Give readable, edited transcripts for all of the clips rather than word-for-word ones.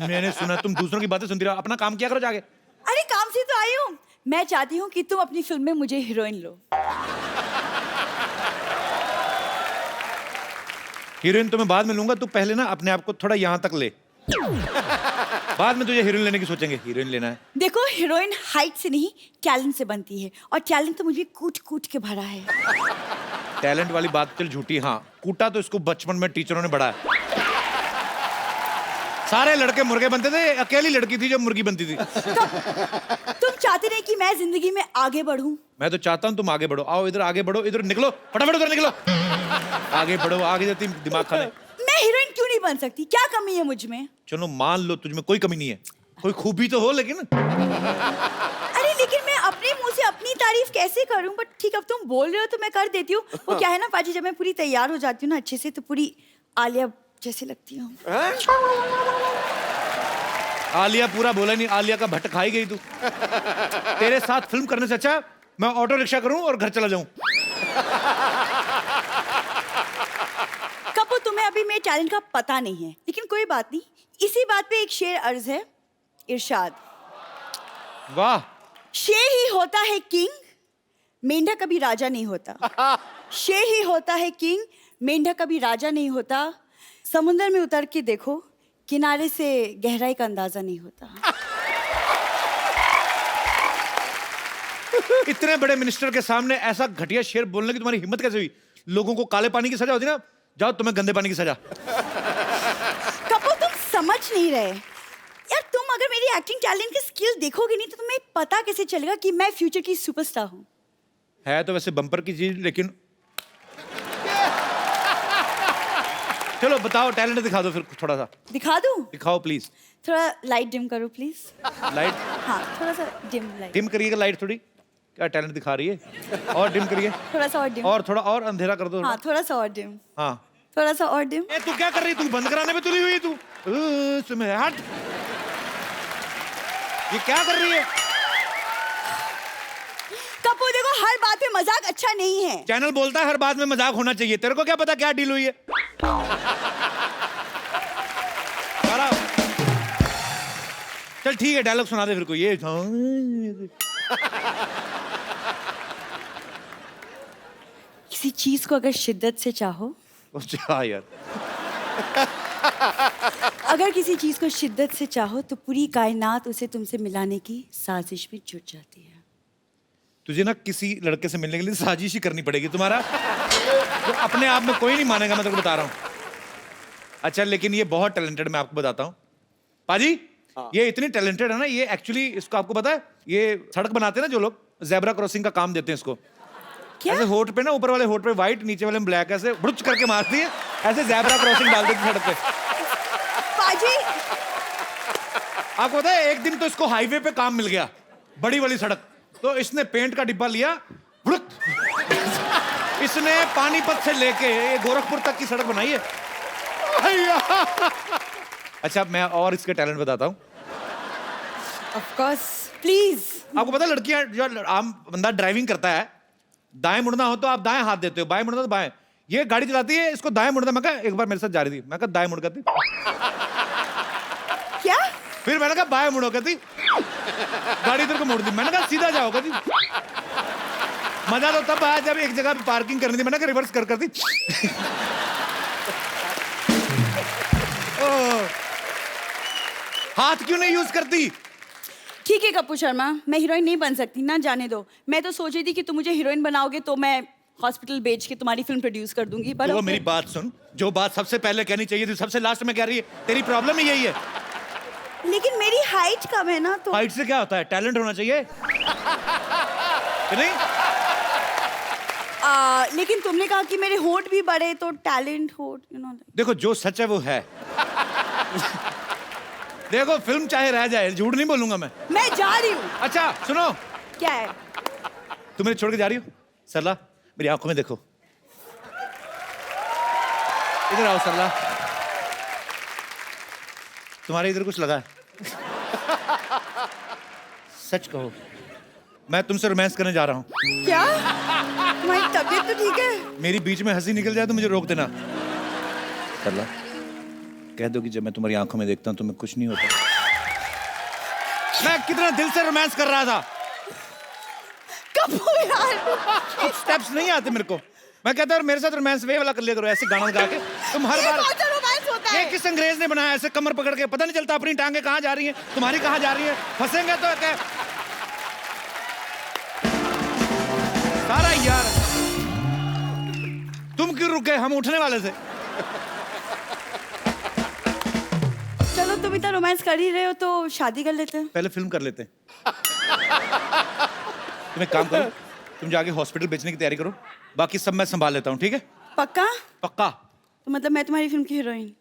मैंने सुना तुम दूसरों की बातें सुनती रहो, अपना काम किया करो जाके। अरे काम से तो आई हूँ। मैं चाहती हूँ कि तुम अपनी फिल्म में मुझे हीरोइन लो। हीरोइन तो मैं बाद में लूंगा, तू पहले ना अपने आप को थोड़ा यहाँ तक ले। बाद में तुझे हीरोइन लेने की सोचेंगे। हीरोइन लेना है। देखो हीरोइन हाइट से नहीं टैलेंट से बनती है, और टैलेंट तो मुझे कूट कूट के भरा है। टैलेंट वाली बात चल झूठी, हाँ कूटा तो इसको बचपन में टीचरों ने बढ़ाया। सारे लड़के मुर्गे बनते थे, अकेली लड़की थी जो मुर्गी बनती थी। तुम चाहते नहीं कि मैं जिंदगी में आगे बढ़ूं? मैं तो चाहता हूँ तुम आगे बढ़ो। आओ इधर आगे बढ़ो, इधर निकलो, फटाफट उधर निकलो। आगे बढ़ो, आगे जाती दिमाग खाने। मैं हीरोइन क्यों नहीं बन सकती? क्या कमी है मुझ में? चलो मान लो तुझ में कोई कमी नहीं है, कोई खूबी तो हो लेकिन। अरे लेकिन मैं अपने मुंह से अपनी तारीफ कैसे करूं? बट ठीक, अब तुम बोल रहे हो तो मैं कर देती हूँ। वो क्या है ना पाजी, जब मैं पूरी तैयार हो जाती हूँ ना अच्छे से, तो पूरी आलिया जैसी लगती हूँ। आलिया पूरा बोला नहीं, आलिया का भट्ट खाई गई तू। तेरे साथ फिल्म करने से अच्छा मैं ऑटो रिक्शा करूं और घर चला जाऊं। कपू, तुम्हें अभी मेरे टैलेंट का पता नहीं है, लेकिन कोई बात नहीं। इसी बात पे एक शेर अर्ज है, इरशाद। वाह। शेर ही होता है किंग, मेंढक कभी राजा नहीं होता। शेर ही होता है किंग, मेंढक कभी राजा नहीं होता। समुंदर में उतर के देखो, किनारे से गहराई का अंदाजा नहीं होता। इतने बड़े मिनिस्टर के सामने ऐसा घटिया शेर बोलने की तुम्हारी हिम्मत कैसे हुई? लोगों को काले पानी की सजा होती ना, जाओ तुम्हें गंदे पानी की सजा। कपूर, तुम समझ नहीं रहे यार। तुम अगर मेरी एक्टिंग टैलेंट की स्किल देखोगे नहीं तो तुम्हें पता कैसे चलेगा कि मैं फ्यूचर की सुपरस्टार हूँ। है तो वैसे बम्पर की चीज, लेकिन चलो बताओ, टैलेंट दिखा दो फिर थोड़ा सा। दिखा दूं? दिखाओ प्लीज। थोड़ा लाइट डिम करो प्लीज। लाइट? हाँ, थोड़ा सा डिम लाइट। डिम करिएगा लाइट थोड़ी। क्या टैलेंट दिखा रही है? और डिम करिए। थोड़ा सा और डिम। और थोड़ा और अंधेरा कर दो। हाँ, थोड़ा सा और डिम। हाँ, थोड़ा सा और डिम। ए तू क्या कर रही है? तू बंद कराने में तुली हुई है तू। सुमे हट। ये क्या कर रही है? कपूर देखो, हर बात में मजाक अच्छा नहीं है। चैनल बोलता है हर बात में मजाक होना चाहिए। तेरे को क्या पता क्या डील हुई है? चल ठीक है, डायलॉग सुना दे फिर कोई। ये किसी चीज को अगर शिद्दत से चाहो, अच्छा यार, अगर किसी चीज को शिद्दत से चाहो तो पूरी कायनात उसे तुमसे मिलाने की साजिश में जुट जाती है। तुझे ना किसी लड़के से मिलने के लिए साजिश ही करनी पड़ेगी तुम्हारा। तो अपने आप में कोई नहीं मानेगा, मैं तेरे को बता रहा हूँ। अच्छा लेकिन ये बहुत टैलेंटेड, मैं आपको बताता हूँ पाजी। ये इतनी टैलेंटेड है ना, ये एक्चुअली, इसको आपको पता है, ये सड़क बनाते हैं ना जो लोग, जेब्रा क्रॉसिंग का काम देते हैं इसको। क्या? ऐसे होठ पे ना, ऊपर वाले होठ पे व्हाइट, नीचे वाले में ब्लैक, ऐसे बुड़च करके मारती है, ऐसे जेब्रा क्रॉसिंग डाल देती है सड़क पे। पाजी, आपको पता है एक दिन तो इसको हाईवे पे काम मिल गया, बड़ी वाली सड़क, तो इसने पेंट का डिब्बा लिया, बुड़क, इसने पानीपत से लेके गोरखपुर तक की सड़क बनाई है। अच्छा मैं और इसके टैलेंट बताता हूँ। Of course, please. आपको पता है लड़कियां, जो आम बंदा ड्राइविंग करता है, दाएं मुड़ना हो तो आप दाएं हाथ देते हो, बाएं मुड़ना तो बाएं। ये गाड़ी चलाती है, इसको दाएं मुड़ना। मैं कहा एक बार मेरे साथ जा रही थी, मैं कहा दाएं मुड़ करती। क्या? फिर मैंने कहा बाएं मुड़ो कहती, गाड़ी इधर को मोड़ दी। मैंने कहा सीधा जाओ कहती। मजा तो तब आया जब एक जगह पे पार्किंग करनी थी, मैंने कहा रिवर्स कर दी। हाथ क्यों नहीं यूज करती? ठीक है कपूर शर्मा, मैं हीरोइन नहीं बन सकती ना, जाने दो। मैं तो सोच रही थी कि तुम मुझे हीरोइन बनाओगे तो मैं हॉस्पिटल बेच के तुम्हारी फिल्म प्रोड्यूस कर दूंगी। पर तो मेरी बात सुन, जो बात सबसे पहले कहनी चाहिए थी सबसे लास्ट में कह रही है। तेरी प्रॉब्लम ही यही है। लेकिन मेरी हाइट कम है ना, तो हाइट से क्या होता है? टैलेंट होना चाहिए कि नहीं? लेकिन तुमने कहा कि मेरे होठ भी बड़े, तो टैलेंट होठ, देखो जो सच है वो है। देखो फिल्म चाहे रह जाए, झूठ नहीं बोलूंगा मैं जा रही हूँ। अच्छा सुनो, क्या है? तुम मेरे छोड़ के जा रही हो? सरला मेरी आंखों में देखो, इधर आओ सरला, तुम्हारे इधर कुछ लगा है? सच कहो, मैं तुमसे रोमांस करने जा रहा हूँ। क्या? तुम्हारी तबीयत तो ठीक है? मेरी बीच में हंसी निकल जाए तो मुझे रोक देना। सरला कह दो कि जब मैं तुम्हारी आंखों में देखता हूँ तुम्हें कुछ नहीं होता। मैं कितना दिल से रोमांस कर रहा था। कपूर यार, स्टेप्स नहीं आते मेरे को। मैं कहता हूँ मेरे साथ रोमांस वे वाला कर लिया करो, ऐसे गाना गा के। तुम हर ये बार कौन सा रोमांस होता ये है? किस अंग्रेज ने बनाया ऐसे कमर पकड़ के, पता नहीं चलता अपनी टांगे कहाँ जा रही हैं, तुम्हारी कहाँ जा रही है। फंसेंगे तो क्या सारा यार। तुम क्यों रुके, हम उठने वाले थे। चलो तुम इतना रोमांस कर ही रहे हो तो शादी कर लेते हैं। पहले फिल्म कर लेते हैं। तुम एक काम करो, तुम जाके हॉस्पिटल बेचने की तैयारी करो, बाकी सब मैं संभाल लेता हूँ, ठीक है? पक्का? पक्का। तो मतलब मैं तुम्हारी फिल्म की हीरोइन?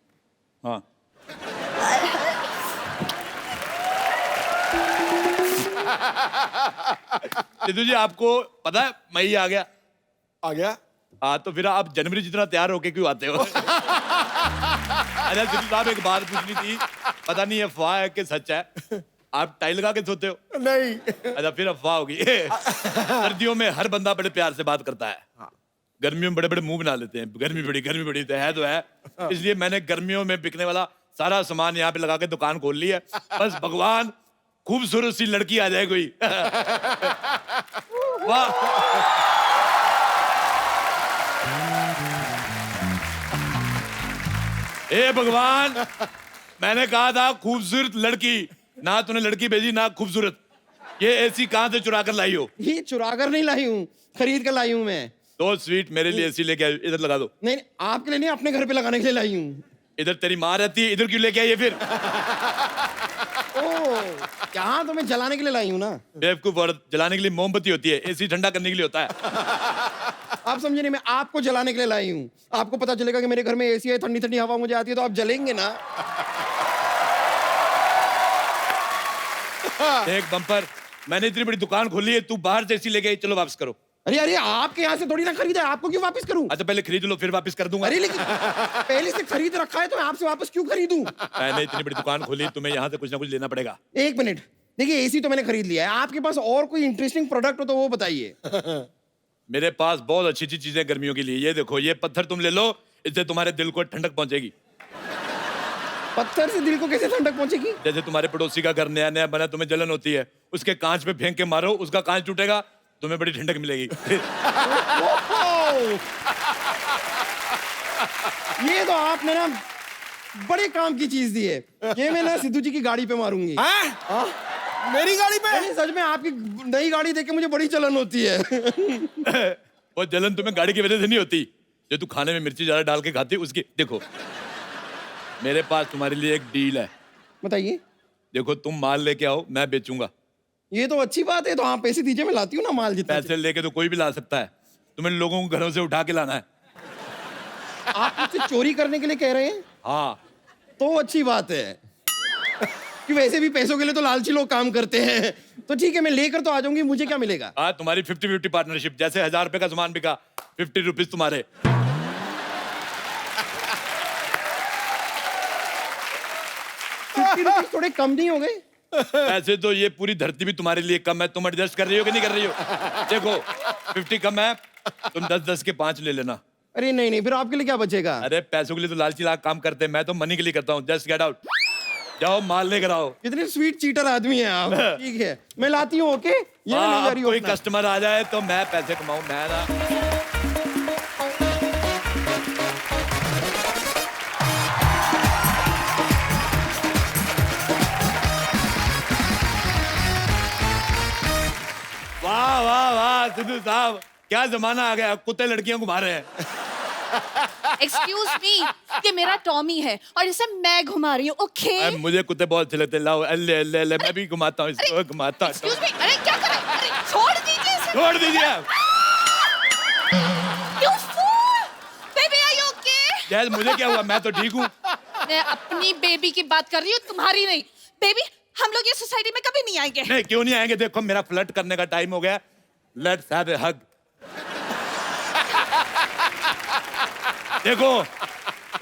हाँ। सिद्धू जी आपको पता है मैं ही आ गया। आ गया? हाँ तो फिर आप जनवरी जितना तैयार होके क्यों आते हो? अच्छा सिद्धू साहब एक बात पूछनी थी, पता नहीं अफवाह है कि सच है, आप टाई लगा के सोते हो? नहीं। अच्छा फिर अफवाह होगी। सर्दियों में हर बंदा बड़े प्यार से बात करता है, गर्मियों में बड़े बड़े मुंह बना लेते हैं, गर्मी बड़ी तो है। इसलिए मैंने गर्मियों में बिकने वाला सारा सामान यहाँ पे लगा के दुकान खोल ली है। बस भगवान खूबसूरत सी लड़की आ जाए कोई। वाह। ए भगवान, मैंने कहा था खूबसूरत लड़की, ना तूने लड़की भेजी ना खूबसूरत। ये एसी कहाँ से चुरा कर लाई हो? ये चुरा कर नहीं लाई हूँ, खरीद कर लाई हूँ मैं। तो स्वीट मेरे लिए एसी लेके आयो, इधर लगा दो। नहीं आपके लिए नहीं, अपने घर पे लगाने के लिए लाई हूँ। इधर तेरी माँ रहती है, इधर क्यों लेके आई है फिर? ओह, यहाँ तो मैं जलाने के लिए लाई हूँ ना। बेवकूफ औरत, जलाने के लिए मोमबत्ती होती है, एसी ठंडा करने के लिए होता है। आप समझे नहीं, मैं आपको जलाने के लिए लाई हूँ। आपको पता चलेगा कि मेरे घर में एसी है, ठंडी ठंडी हवा मुझे आती है, तो आप जलेंगे ना। एक बम्पर, मैंने इतनी बड़ी दुकान खोली है, तू बाहर से एसी लेके आई, चलो वापस करो। अरे अरे आपके यहाँ से थोड़ी ना खरीदा है, आपको क्यों वापस करूं? अच्छा पहले खरीद लो फिर वापस कर दूंगा। अरे लेकिन पहले से खरीद रखा है तो मैं आपसे वापस क्यों खरीदूं? मैंने इतनी बड़ी दुकान खोली, तुम्हें यहाँ से कुछ ना कुछ लेना पड़ेगा। एक मिनट, देखिए एसी तो मैंने खरीद लिया है, आपके पास और कोई इंटरेस्टिंग प्रोडक्ट हो तो वो बताइए। मेरे पास बहुत अच्छी अच्छी चीजें गर्मियों के लिए। ये देखो, ये पत्थर तुम ले लो, इससे तुम्हारे दिल को ठंडक पहुंचेगी। पत्थर से दिल को कैसे ठंडक पहुंचेगी? जैसे तुम्हारे पड़ोसी का घर नया नया बना, तुम्हें जलन होती है, उसके कांच पे फेंक के मारो, उसका कांच टूटेगा, तुम्हें बड़ी ठंडक मिलेगी। ये तो आपने ना बड़े काम की चीज दी है। ये मैं ना सिद्धू जी की गाड़ी पे मारूंगी। हाँ? मेरी गाड़ी पे? नहीं, सच में आपकी नई गाड़ी देख के मुझे बड़ी जलन होती है। वो जलन तुम्हें गाड़ी की वजह से नहीं होती, जो तू खाने में मिर्ची ज्यादा डाल के खाती है उसकी। देखो मेरे पास तुम्हारे लिए एक डील है। बताइए। देखो तुम माल लेके आओ, मैं बेचूंगा। ये तो अच्छी बात है, तो आप पैसे दीजिए, मैं लाती हूँ ना माल जितना। पैसे लेके तो कोई भी ला सकता है, तुम्हें लोगों को घरों से उठा के लाना है। आप मुझसे चोरी करने के लिए कह रहे हैं? हाँ। तो अच्छी बात है कि वैसे भी पैसों के लिए तो लालची लोग काम करते हैं। तो ठीक है, मैं लेकर तो आ जाऊंगी, मुझे क्या मिलेगा? हाँ तुम्हारी 50-50 पार्टनरशिप, जैसे 1000 रुपए का सामान बिका, 50 रुपीज तुम्हारे। 50 रुपीज थोड़े कम नहीं हो गए? ऐसे तो ये पूरी धरती भी तुम्हारे लिए कम है, तुम एडजस्ट कर रही हो कि नहीं कर रही हो? देखो 50 कम है, तुम 10-10 के 5 ले लेना। अरे नहीं नहीं, फिर आपके लिए क्या बचेगा? अरे पैसों के लिए तो लालची लाख काम करते हैं, मैं तो मनी के लिए करता हूँ। जस्ट गेट आउट, जाओ माल लेकर आओ। कितने स्वीट चीटर आदमी हैं आप। ठीक है, मैं लाती हूँ। ओके, ये मैं नहीं जा रही हूँ कोई अपना। कस्टमर आ जाए तो मैं पैसे कमाऊं, मैं ना। वाह वाह वाह सिद्धू साहब, क्या जमाना आ गया, कुत्ते लड़कियां घुमा रहे हैं। एक्सक्यूज मी, ये मेरा टॉमी है और इसे मैं घुमा रही हूँ। ओके अरे, मुझे कुत्ते बहुत अच्छे लगते हैं, लाओ अल्ले अल्ले अल्ले, मैं भी घुमाता हूँ इसको, घुमाता हूँ। एक्सक्यूज मी, अरे क्या कर रहे हैं? अरे छोड़ दीजिए इसे। छोड़ दीजिए आप। You fool! Baby, are you okay? जैस मुझे क्या हुआ, मैं तो ठीक हूँ। मैं अपनी बेबी की बात कर रही हूँ, तुम्हारी नहीं। बेबी, हम लोग ये सोसाइटी में कभी नहीं आएंगे। नहीं क्यों नहीं आएंगे, देखो मेरा फ्लर्ट करने का टाइम हो गया, लेट्स हैव ए हग। देखो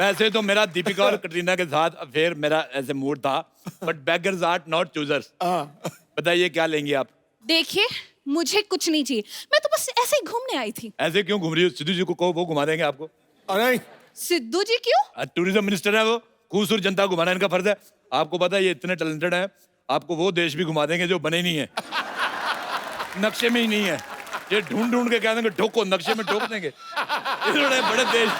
वैसे तो मेरा दीपिका और कटरीना के साथ अफेयर मेरा ऐसे मूड था, but beggars are not choosers. बताइए क्या लेंगी आप? देखिए, मुझे कुछ नहीं चाहिए, मैं तो बस ऐसे ही घूमने आई थी। ऐसे क्यों घूम रही हो? सिद्धू जी को कहो, वो घुमा देंगे आपको। अरे सिद्धू जी क्यों? टूरिज्म मिनिस्टर है वो खूबसूरत जनता को घुमाना इनका फर्ज है। आपको पता है ये इतने टैलेंटेड हैं, आपको वो देश भी घुमा देंगे जो बने नहीं है, नक्शे में ही नहीं है। ये ढूंढ ढूंढ के कह देंगे ठोको, नक्शे में ठोक देंगे। इतने बड़े देश।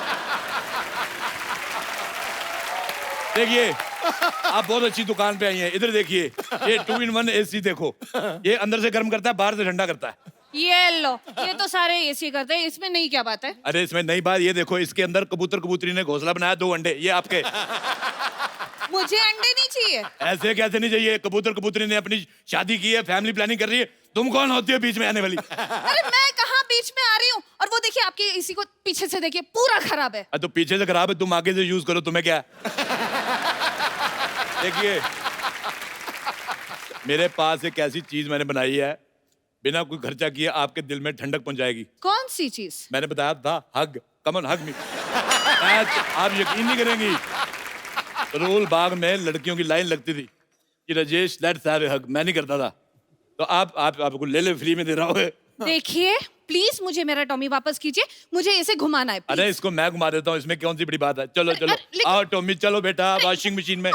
देखिए आप बहुत अच्छी दुकान पे आई हैं, इधर देखिए ये 2-in-1 AC देखो, ये अंदर से गर्म करता है, बाहर से ठंडा करता है। ये लो, ये तो सारे एसी करते हैं, इसमें नहीं क्या बात है? अरे इसमें नई बात ये देखो, इसके अंदर कबूतर कबूतरी ने घोंसला बनाया, 2 अंडे ये आपके। मुझे अंडे नहीं चाहिए। ऐसे कैसे नहीं चाहिए? कबूतर कबूतरी ने अपनी शादी की है, फैमिली प्लानिंग कर रही है, तुम कौन होती है बीच में आने वाली? अरे मैं कहाँ बीच में आ रही हूँ? और वो देखिए आपके एसी को पीछे से देखिए, पूरा खराब है। तो पीछे से खराब है, तुम आगे से यूज करो, तुम्हें क्या है? देखिए मेरे पास एक ऐसी चीज मैंने बनाई है, बिना कोई खर्चा किए आपके दिल में ठंडक पहुंचाएगी। कौन सी चीज? मैंने बताया था हग, कम ऑन हग मी। आप यकीन नहीं करेंगी, रोल बाग में लड़कियों की लाइन लगती थी कि राजेश लेट्स हैव ए हग, मैं नहीं करता था, तो आपको ले फ्री में दे रहा हूँ। देखिए प्लीज मुझे मेरा टॉमी वापस कीजिए, मुझे इसे घुमाना है। अरे इसको मैं घुमा देता हूँ, इसमें कौन सी बड़ी बात है? चलो चलो लेकिन- आओ टॉमी, चलो बेटा वॉशिंग मशीन में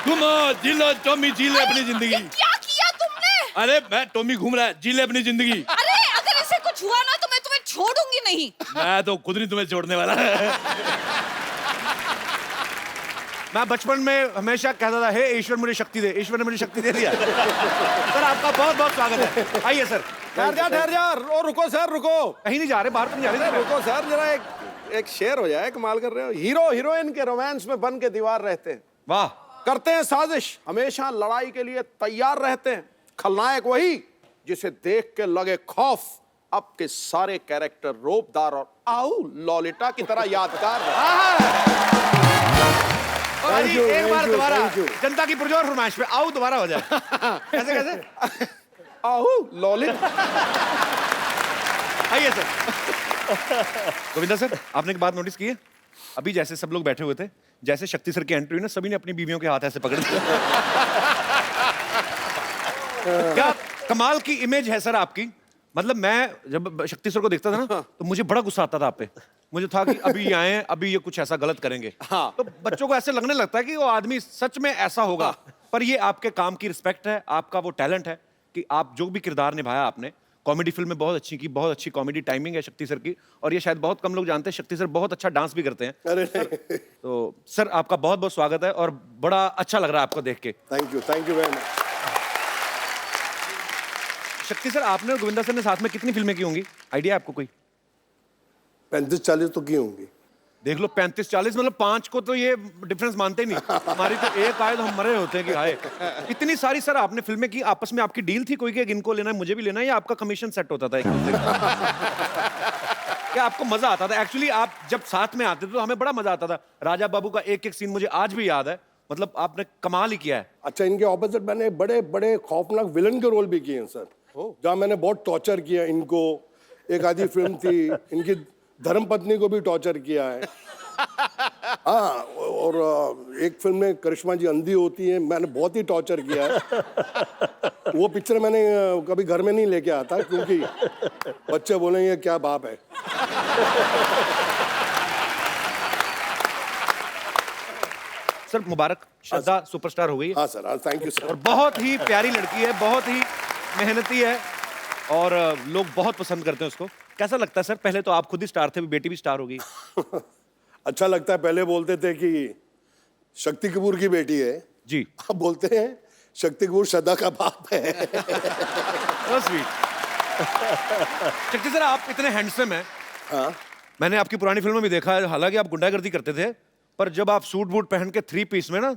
घूमो, जी लो टॉमी, जी ले अपनी जिंदगी। ये क्या किया तुमने? अरे मैं टॉमी घूम रहा है, जी ले अपनी जिंदगी। अरे अगर इसे कुछ हुआ ना तो मैं तुम्हें छोड़ूंगी नहीं। मैं तो खुद नहीं तुम्हें छोड़ने वाला। मैं बचपन में हमेशा कहता था, हे ईश्वर मुझे शक्ति दे। ईश्वर ने मुझे शक्ति दे दिया। सर आपका बहुत बहुत स्वागत है, आइए सर। ठहर जा। रुको सर, रुको। कहीं नहीं जा रहे, बाहर तो नहीं जा रहे। रुको सर, जरा एक शेर हो जाए, कमाल कर रहे हो। हीरो हीरोइन के रोमांस में बन के दीवार रहते हैं, वाह। करते हैं साजिश, हमेशा लड़ाई के लिए तैयार रहते हैं। खलनायक वही जिसे देख के लगे खौफ। अब के सारे कैरेक्टर रोबदार और आऊ लॉलिटा की तरह यादगार रहे। और अभी एक बार दोबारा जनता की पुरजोर फरमाइश पे आओ दोबारा हो जाए। कैसे कैसे? आऊ लॉलिटा। आइए सर। गोविंदा सर, आपने एक बात नोटिस की है? अभी जैसे सब लोग बैठे हुए थे, जैसे शक्ति सर की एंट्री हुई ना, सभी ने अपनी बीवियों के हाथ ऐसे पकड़ लिया। क्या कमाल की इमेज है सर आपकी। मतलब मैं जब शक्ति सर को देखता था ना, तो मुझे बड़ा गुस्सा आता था आप पे। मुझे था कि अभी ये आए, अभी ये कुछ ऐसा गलत करेंगे। हाँ। तो बच्चों को ऐसे लगने लगता है कि वो आदमी सच में ऐसा होगा। पर ये आपके काम की रिस्पेक्ट है, आपका वो टैलेंट है कि आप जो भी किरदार निभाया आपने, कॉमेडी फिल्म में बहुत अच्छी की, बहुत अच्छी कॉमेडी टाइमिंग है शक्ति सर की। और ये शायद बहुत कम लोग जानते हैं, शक्ति सर बहुत अच्छा डांस भी करते हैं। अरे नहीं। तो सर आपका बहुत बहुत स्वागत है और बड़ा अच्छा लग रहा है आपको देख के। Thank you very much. शक्ति सर, आपने और गोविंदा सर ने साथ में कितनी फिल्में की होंगी? आइडिया आपको कोई? 35-40 तो की होंगी। देख लो, 35-40 मतलब 5 को तो ये डिफरेंस मानते ही नहीं। हमारी तो एक आए तो हम मरे होते हैं कि हाय। इतनी सारी सर आपने फिल्में की, आपस में आपकी डील थी कोई कि इनको लेना है मुझे भी लेना है, या आपका कमीशन सेट होता था एक दूसरे का? क्या आपको मजा आता था? एक्चुअली आप जब साथ में आते थे तो हमें बड़ा मजा आता था। राजा बाबू का एक एक सीन मुझे आज भी याद है, मतलब आपने कमाल ही किया है। अच्छा, इनके ऑपोजिट मैंने बड़े बड़े खौफनाक विलन के रोल भी किए हैं सर, जहाँ मैंने बहुत टॉर्चर किया इनको। एक आधी फिल्म थी, इनकी धर्मपत्नी को भी टॉर्चर किया है। हाँ, और एक फिल्म में करिश्मा जी अंधी होती हैं, मैंने बहुत ही टॉर्चर किया है। वो पिक्चर मैंने कभी घर में नहीं लेके आता, क्योंकि बच्चे बोलेंगे क्या बाप है। सर मुबारक, श्रद्धा सुपरस्टार हो गई है। हाँ सर, हाँ, थैंक यू और सर। बहुत ही प्यारी लड़की है, बहुत ही मेहनती है और लोग बहुत पसंद करते हैं उसको। कैसा लगता है सर? पहले तो आप खुद ही स्टार थे, अभी बेटी भी स्टार हो गई। अच्छा लगता है। पहले बोलते थे कि शक्ति कपूर की बेटी है, जी। अब बोलते हैं शक्ति कपूर श्रद्धा का बाप है। So sweet। शक्ति सर, आप इतने हैंडसम हैं। हाँ, मैंने आपकी पुरानी फिल्मों में देखा है, हालांकि आप गुंडागर्दी करते थे, पर जब आप सूट बूट पहन के 3 पीस में ना,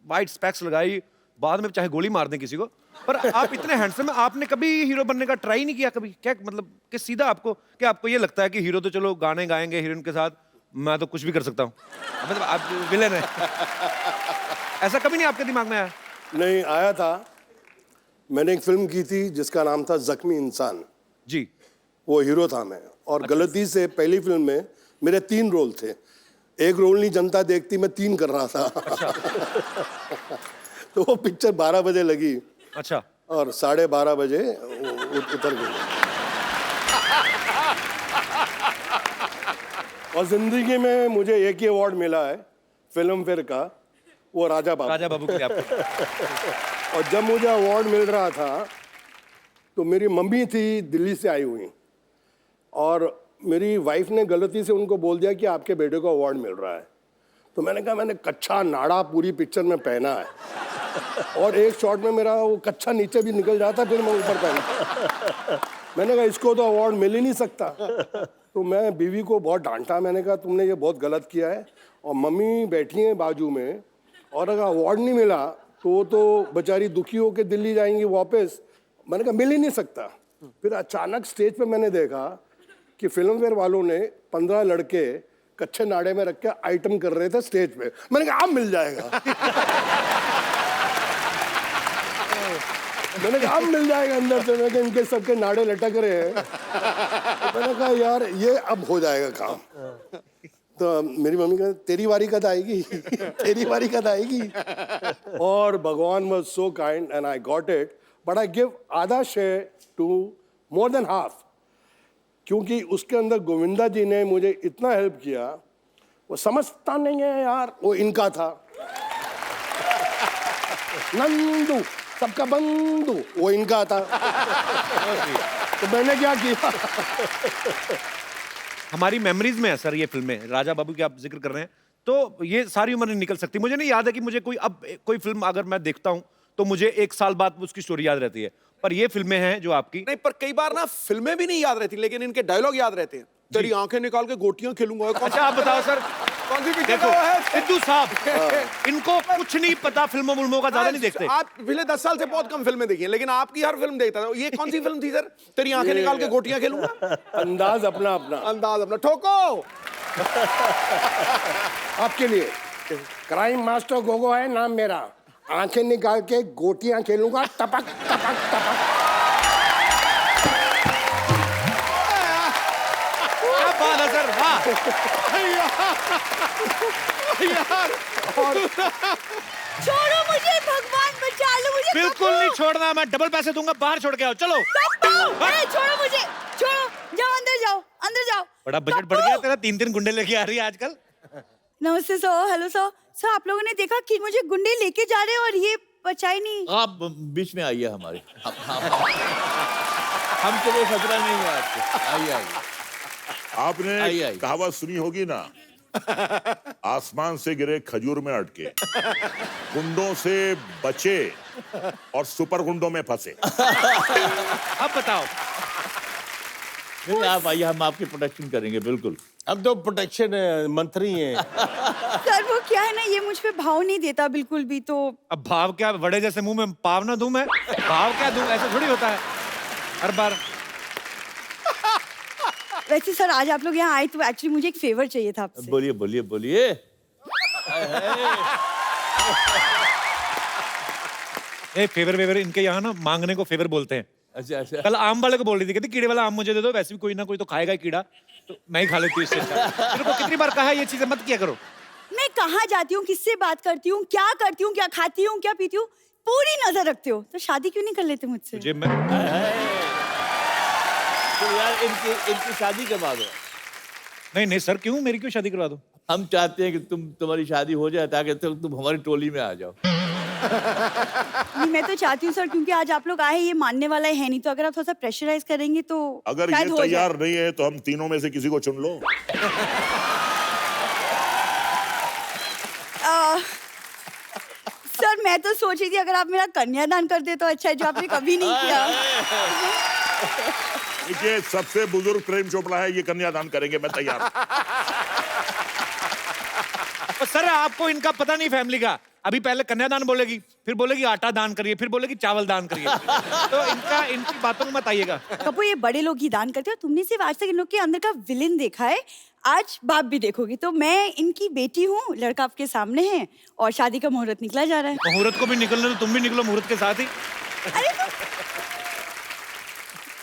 वाइट स्पेक्स लगाई, बाद में चाहे गोली मार दें किसी को, पर आप इतने हैंडसम हैं, आपने कभी हीरो बनने का ट्राई नहीं किया कभी? क्या मतलब कि सीधा आपको क्या आपको ये लगता है कि हीरो तो चलो गाने गाएंगे हीरोइन के साथ, मैं तो कुछ भी कर सकता हूँ, मतलब आप विलेन है? ऐसा कभी नहीं आपके दिमाग में आया? नहीं आया था। मैंने एक फिल्म की थी जिसका नाम था जख्मी इंसान, जी। वो हीरो था मैं, और गलती से पहली फिल्म में मेरे 3 रोल थे। एक रोल नहीं जनता देखती, मैं 3 कर रहा था। तो वो पिक्चर 12 बजे लगी अच्छा। और 12:30 बजे उतर गई। और जिंदगी में मुझे एक ही अवार्ड मिला है, फिल्म फेयर का, वो राजा बाबू। राजा बाबू के लिए आपको और जब मुझे अवार्ड मिल रहा था तो मेरी मम्मी थी दिल्ली से आई हुई, और मेरी वाइफ ने गलती से उनको बोल दिया कि आपके बेटे को अवार्ड मिल रहा है। तो मैंने कहा मैंने कच्चा नाड़ा पूरी पिक्चर में पहना है, और एक शॉट में मेरा वो कच्चा नीचे भी निकल जाता, फिर मैं ऊपर पहना। मैंने कहा इसको तो अवार्ड मिल ही नहीं सकता। तो मैं बीवी को बहुत डांटा, मैंने कहा तुमने ये बहुत गलत किया है, और मम्मी बैठी हैं बाजू में, और अगर अवार्ड नहीं मिला तो वो तो बेचारी दुखी होकर दिल्ली जाएंगी वापस। मैंने कहा मिल ही नहीं सकता। फिर अचानक स्टेज पे मैंने देखा कि फिल्म फेयर वालों ने 15 लड़के कच्चे नाड़े में रख के आइटम कर रहे थे स्टेज पे। मैंने कहा अब मिल जाएगा। मैंने कहा अब मिल जाएगा अंदर से। मैंने कहा इनके सबके नाड़े लटक रहे हैं। तो मैंने कहा यार ये अब हो जाएगा काम। तो मेरी मम्मी कहती तेरी बारी कद आएगी, तेरी बारी कद आएगी। और भगवान was so kind and I got it, but I give आधा share to more than half, क्योंकि उसके अंदर गोविंदा जी ने मुझे इतना हेल्प किया। वो समझता नहीं है यार, वो इनका था नंदू सबका बंधु, वो इनका था। तो मैंने क्या किया, हमारी मेमोरीज में है सर ये फिल्में, राजा बाबू की आप जिक्र कर रहे हैं, तो ये सारी उम्र नहीं निकल सकती। मुझे नहीं याद है कि मुझे कोई फिल्म अगर मैं देखता हूं तो मुझे 1 साल बाद उसकी स्टोरी याद रहती है, पर ये फिल्में हैं जो आपकी। नहीं, पर कई बार ना फिल्में भी नहीं याद रहती, लेकिन इनके डायलॉग याद रहते हैं। तेरी आंखें निकाल के गोटियां खेलूंगा। अच्छा आप बताओ सर, कौन सी पिक्चर देखो का वो है? सिद्धू साहब इनको कुछ नहीं पता, फिल्मों का ज्यादा नहीं देखते। आप पिछले 10 साल से बहुत कम फिल्में देखी हैं, लेकिन आपकी हर फिल्म देखता था। ये कौन सी फिल्म थी सर? तेरी आंखें निकाल के गोटियां खेलूंगा। अंदाज अपना अपना, अंदाज अपना। ठोको। आपके लिए क्राइम मास्टर गोगो है नाम मेरा, आंखें निकाल के गोटियां खेलूंगा, टपक टपक टपक। क्या बात है सर, वाह। यार छोड़ो मुझे, भगवान बचा लो मुझे। बिल्कुल नहीं छोड़ना, मैं डबल पैसे दूंगा, बाहर छोड़ के आओ। चलो अरे छोड़ो मुझे, छोड़ो, जाओ अंदर जाओ, अंदर जाओ। बड़ा बजट बढ़ गया तेरा, 3-3 गुंडे लेके आ रही है आजकल। नमस्ते सर, हेलो सर। सर आप लोगों ने देखा कि मुझे गुंडे लेके जा रहे हैं और ये बचा ही नहीं। आप बीच में आइए हमारे, हम तो कोई खतरा नहीं है आपको। आइए आइए। आपने आई। कहावत सुनी होगी ना, आसमान से गिरे खजूर में अटके, गुंडों से बचे और सुपर गुंडों में फंसे। अब बताओ। नहीं, आप आइए, हम आपकी प्रोटेक्शन करेंगे बिल्कुल। अब तो प्रोटेक्शन मंत्री हैं। सर वो क्या है ना, ये मुझ पे भाव नहीं देता बिल्कुल भी। तो अब भाव क्या, बड़े जैसे मुंह में पाव ना दूं मैं? भाव क्या दूं, ऐसा थोड़ी होता है हर बार। वैसे सर आज आप लोग यहाँ आए तो एक्चुअली मुझे एक फेवर चाहिए था आपसे। बोलिए बोलिए बोलिए। ए फेवर वेवर इनके यहाँ ना मांगने को फेवर बोलते हैं। अच्छा अच्छा। कल आम वाले को बोल रही थी, कहती कीड़े वाला आम मुझे दे दो, वैसे भी कोई ना कोई तो खाएगा ही कीड़ा, तो मैं ही खा लेती हूँ इससे। तेरे को कितनी बार कहा है ये चीजें मत किया करो। मैं कहाँ जाती हूँ, किससे बात करती हूँ, क्या करती हूँ, क्या खाती हूँ, क्या पीती हूँ, पूरी नजर रखते हो। तो शादी क्यों नहीं कर लेते मुझसे? तुझे मैं तो यार इनकी शादी करवा दो। नहीं सर, क्यों, मेरी क्यों शादी करवा दो? हम चाहते हैं कि तुम्हारी शादी हो जाए ताकि तुम हमारी टोली में आ जाओ। नहीं मैं तो चाहती हूँ सर, क्योंकि आज आप लोग आए, ये मानने वाला है नहीं, तो अगर आप थोड़ा सा प्रेशराइज करेंगे तो अगर शायद ये हो जाए। तैयार नहीं है तो हम तीनों में से किसी को चुन लो। सर मैं तो सोच रही थी अगर आप मेरा कन्यादान कर दे तो अच्छा है, जो आपने कभी नहीं किया। देखिए सबसे बुजुर्ग प्रेम चोपड़ा है, ये कन्यादान करेंगे, मैं तैयार हूं। और सर आपको इनका पता नहीं फैमिली का। अभी पहले कन्यादान बोलेगी, फिर बोलेगी आटा दान करिए, फिर बोलेगी चावल दान करिए। तो इनकी बातों में मत आइएगा। कपूर ये बड़े लोग ही दान करते हैं, तुमने सिर्फ आज तक इन लोग के अंदर का विलेन देखा है, आज बाप भी देखोगी। तो मैं इनकी बेटी हूँ, लड़का आपके सामने है और शादी का मुहूर्त निकला जा रहा है। मुहूर्त को भी निकलने तो तुम भी निकलो मुहूर्त के साथ ही। अरे तो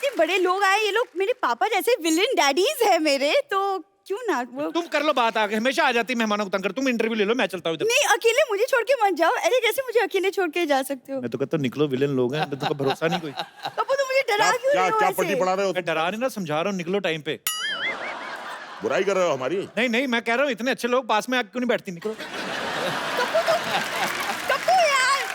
ये बड़े लोग आए, ये लोग मेरे पापा जैसे विलेन डैडीज है मेरे, तो क्यों ना वो। तुम कर लो बात, आके हमेशा आ जाती मेहमानों को तंग कर। तुम इंटरव्यू ले लो, मैं चलता हूँ इधर। नहीं अकेले मुझे छोड़ के मत जाओ। अरे कैसे मुझे अकेले छोड़ के जा सकते हो? मैं तो कहता हूँ निकलो, विलेन लोग हैं, तुमको भरोसा नहीं कोई। कपूर तुम मुझे डरा क्यों रहे हो क्या ऐसे? पट्टी पढ़ा रहे हो? मैं डरा नहीं ना, समझा रहा हूँ, निकलो टाइम पे। बुराई कर रहे हो हमारी? नहीं मैं कह रहा हूँ इतने अच्छे लोग पास में आके क्यों नहीं बैठती, निकलो। कप्पू यार